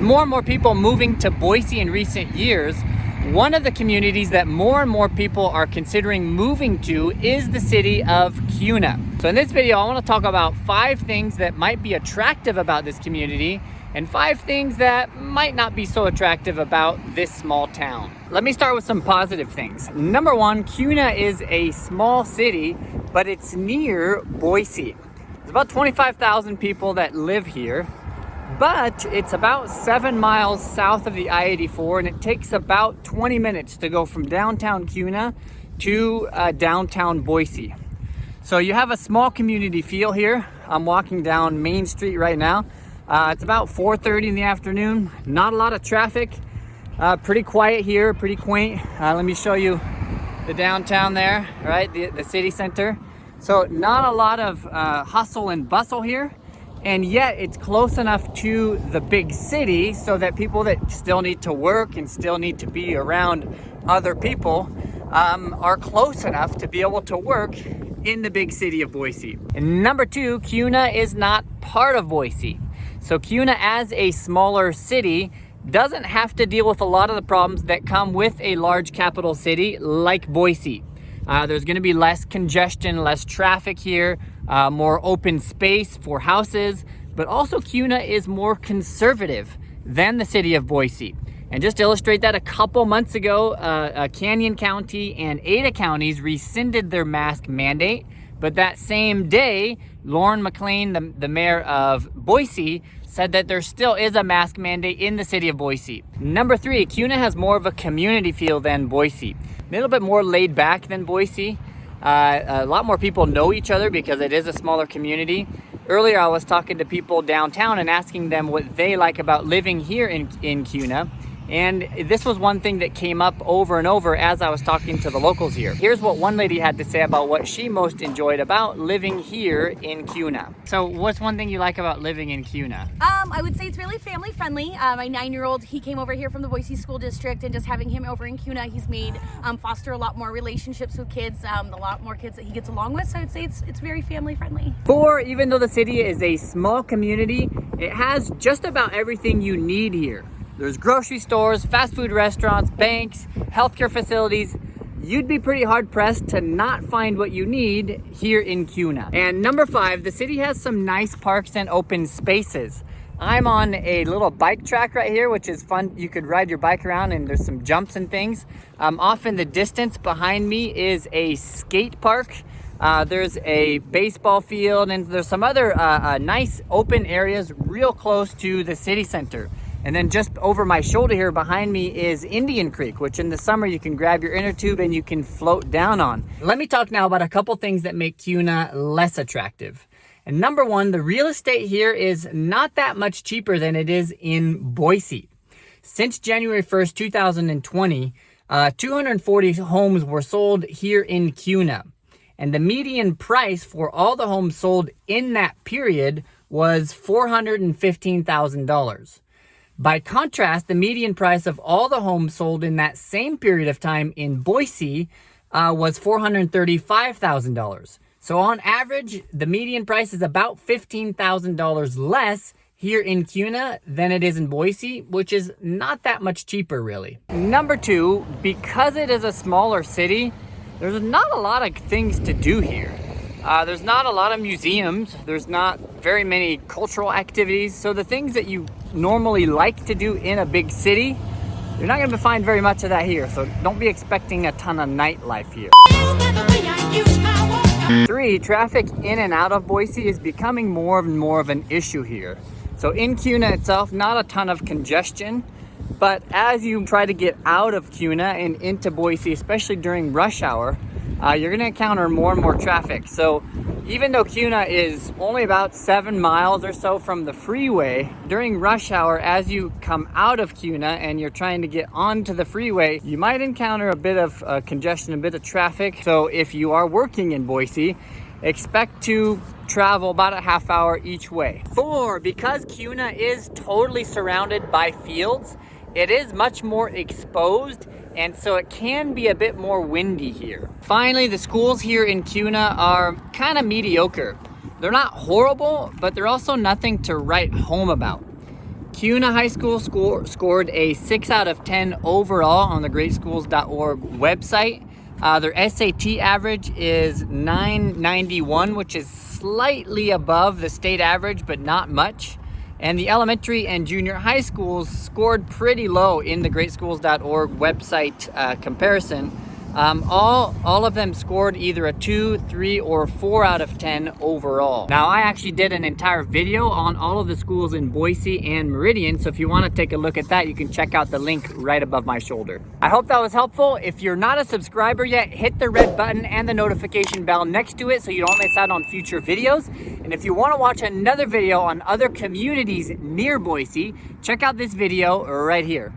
With more and more people moving to Boise in recent years, one of the communities that more and more people are considering moving to is the city of Kuna. So in this video, I want to talk about 5 things that might be attractive about this community and 5 things that might not be so attractive about this small town. Let me start with some positive things. Number 1, Kuna is a small city, but it's near Boise. There's about 25,000 people that live here, but it's about 7 miles south of the I-84, and it takes about 20 minutes to go from downtown Kuna to downtown Boise. So you have a small community feel here. I'm walking down Main Street right now. It's about 4:30 in the afternoon. Not a lot of traffic. Pretty quiet here, pretty quaint. Let me show you the downtown there, right? The city center. So not a lot of hustle and bustle here. And yet it's close enough to the big city so that people that still need to work and still need to be around other people are close enough to be able to work in the big city of Boise. And number 2, Kuna is not part of Boise. So Kuna, as a smaller city, doesn't have to deal with a lot of the problems that come with a large capital city like Boise. There's going to be less congestion, less traffic here, more open space for houses, but also Kuna is more conservative than the city of Boise. And just to illustrate that, a couple months ago, Canyon County and Ada counties rescinded their mask mandate, but that same day, Lauren McLean, the mayor of Boise, said that there still is a mask mandate in the city of Boise. Number 3, Kuna has more of a community feel than Boise. A little bit more laid back than Boise. A lot more people know each other because it is a smaller community. Earlier, I was talking to people downtown and asking them what they like about living here in Kuna. And this was one thing that came up over and over as I was talking to the locals here. Here's what one lady had to say about what she most enjoyed about living here in Kuna. So what's one thing you like about living in Kuna? I would say it's really family friendly. My 9-year-old, he came over here from the Boise School District, and just having him over in Kuna, he's made foster a lot more relationships with kids, a lot more kids that he gets along with. So I'd say it's very family friendly. 4, even though the city is a small community, it has just about everything you need here. There's grocery stores, fast food restaurants, banks, healthcare facilities. You'd be pretty hard pressed to not find what you need here in Kuna. And number 5, the city has some nice parks and open spaces. I'm on a little bike track right here, which is fun. You could ride your bike around and there's some jumps and things. Off in the distance behind me is a skate park. There's a baseball field, and there's some other nice open areas real close to the city center. And then just over my shoulder here behind me is Indian Creek, which in the summer you can grab your inner tube and you can float down on. Let me talk now about a couple things that make Kuna less attractive. And number 1, the real estate here is not that much cheaper than it is in Boise. Since January 1st, 2020, 240 homes were sold here in Kuna. And the median price for all the homes sold in that period was $415,000. By contrast, the median price of all the homes sold in that same period of time in Boise was $435,000. So on average, the median price is about $15,000 less here in Kuna than it is in Boise, which is not that much cheaper really. Number 2, because it is a smaller city, there's not a lot of things to do here. There's not a lot of museums. There's not very many cultural activities. So the things that you normally like to do in a big city, you're not going to find very much of that here. So don't be expecting a ton of nightlife here. 3, traffic in and out of Boise is becoming more and more of an issue here. So in Kuna itself, not a ton of congestion. But as you try to get out of Kuna and into Boise, especially during rush hour, you're going to encounter more and more traffic. So even though Kuna is only about 7 miles or so from the freeway, during rush hour, as you come out of Kuna and you're trying to get onto the freeway, you might encounter a bit of congestion, a bit of traffic. So if you are working in Boise, expect to travel about a half hour each way. 4, because Kuna is totally surrounded by fields, it is much more exposed, and so it can be a bit more windy here. Finally, the schools here in Kuna are kind of mediocre. They're not horrible, but they're also nothing to write home about. Kuna High School scored a 6 out of 10 overall on the greatschools.org website. Their SAT average is 991, which is slightly above the state average, but not much. And the elementary and junior high schools scored pretty low in the greatschools.org website comparison. All of them scored either a 2, 3, or 4 out of 10 overall. Now, I actually did an entire video on all of the schools in Boise and Meridian, so if you want to take a look at that, you can check out the link right above my shoulder. I hope that was helpful. If you're not a subscriber yet, hit the red button and the notification bell next to it so you don't miss out on future videos. And if you want to watch another video on other communities near Boise, check out this video right here.